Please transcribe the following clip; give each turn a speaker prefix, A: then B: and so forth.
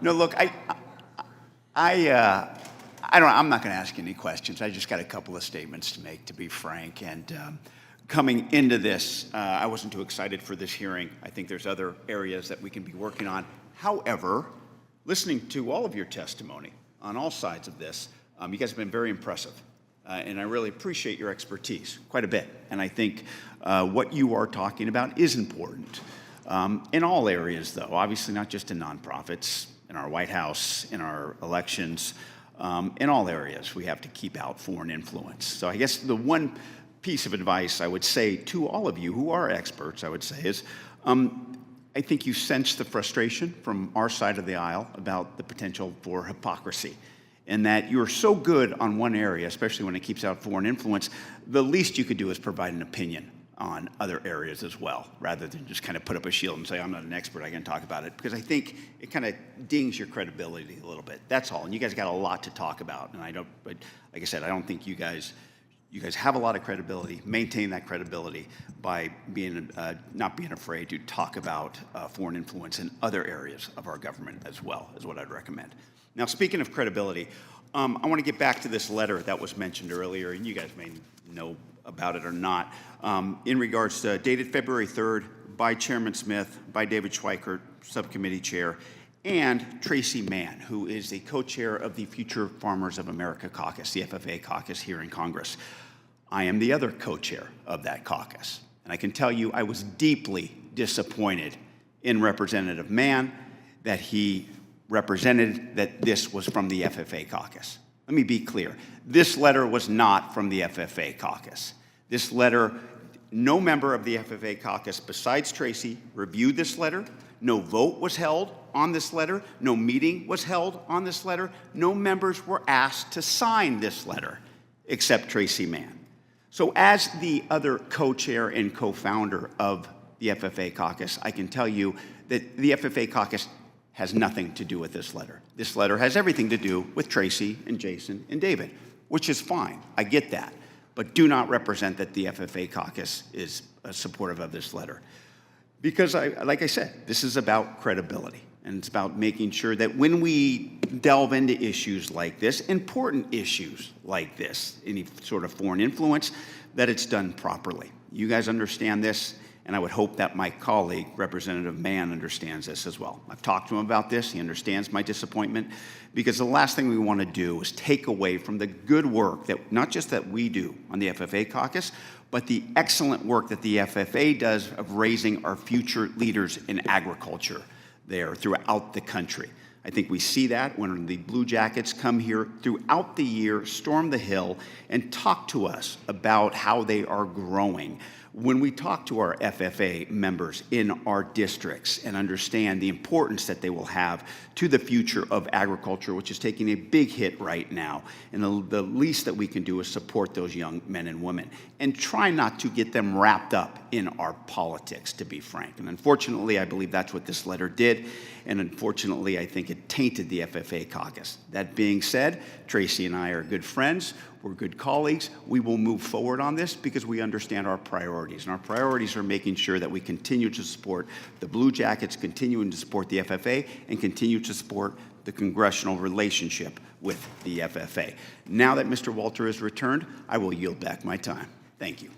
A: No, look, I'm not going to ask any questions. I just got a couple of statements to make, to be frank. And coming into this, I wasn't too excited for this hearing. I think there's other areas that we can be working on. However, listening to all of your testimony on all sides of this, you guys have been very impressive. And I really appreciate your expertise quite a bit. And I think what you are talking about is important in all areas, though. Obviously, not just in nonprofits, in our White House, in our elections, in all areas, we have to keep out foreign influence. So I guess the one piece of advice I would say to all of you who are experts, I would say, is I think you sense the frustration from our side of the aisle about the potential for hypocrisy, and that you're so good on one area, especially when it keeps out foreign influence, the least you could do is provide an opinion on other areas as well, rather than just kind of put up a shield and say, I'm not an expert, I can talk about it, because I think it kind of dings your credibility a little bit. That's all. And you guys got a lot to talk about. And but like I said, I don't think you guys have a lot of credibility. Maintain that credibility by not being afraid to talk about foreign influence in other areas of our government as well, is what I'd recommend. Now, speaking of credibility, I want to get back to this letter that was mentioned earlier, and you guys may know about it or not, in regards to dated February 3rd by Chairman Smith, by David Schweikert, Subcommittee Chair, and Tracey Mann, who is the co-chair of the Future Farmers of America Caucus, the FFA Caucus here in Congress. I am the other co-chair of that caucus, and I can tell you I was deeply disappointed in Representative Mann that he represented that this was from the FFA Caucus. Let me be clear. This letter was not from the FFA Caucus. This letter, no member of the FFA Caucus besides Tracey reviewed this letter. No vote was held on this letter. No meeting was held on this letter. No members were asked to sign this letter except Tracey Mann. So as the other co-chair and co-founder of the FFA Caucus, I can tell you that the FFA Caucus has nothing to do with this letter. This letter has everything to do with Tracey and Jason and David, which is fine. I get that. But do not represent that the FFA Caucus is supportive of this letter. Because, like I said, this is about credibility. And it's about making sure that when we delve into issues like this, important issues like this, any sort of foreign influence, that it's done properly. You guys understand this, and I would hope that my colleague, Representative Mann, understands this as well. I've talked to him about this. He understands my disappointment, because the last thing we want to do is take away from the good work that, not just that we do on the FFA Caucus, but the excellent work that the FFA does of raising our future leaders in agriculture there throughout the country. I think we see that when the Blue Jackets come here throughout the year, storm the Hill, and talk to us about how they are growing. When we talk to our FFA members in our districts and understand the importance that they will have to the future of agriculture, which is taking a big hit right now, and the least that we can do is support those young men and women and try not to get them wrapped up in our politics, to be frank. And unfortunately, I believe that's what this letter did, and unfortunately, I think it tainted the FFA Caucus. That being said, Tracey and I are good friends. We're good colleagues. We will move forward on this because we understand our priorities. And our priorities are making sure that we continue to support the Blue Jackets, continuing to support the FFA, and continue to support the congressional relationship with the FFA. Now that Mr. Walter has returned, I will yield back my time. Thank you.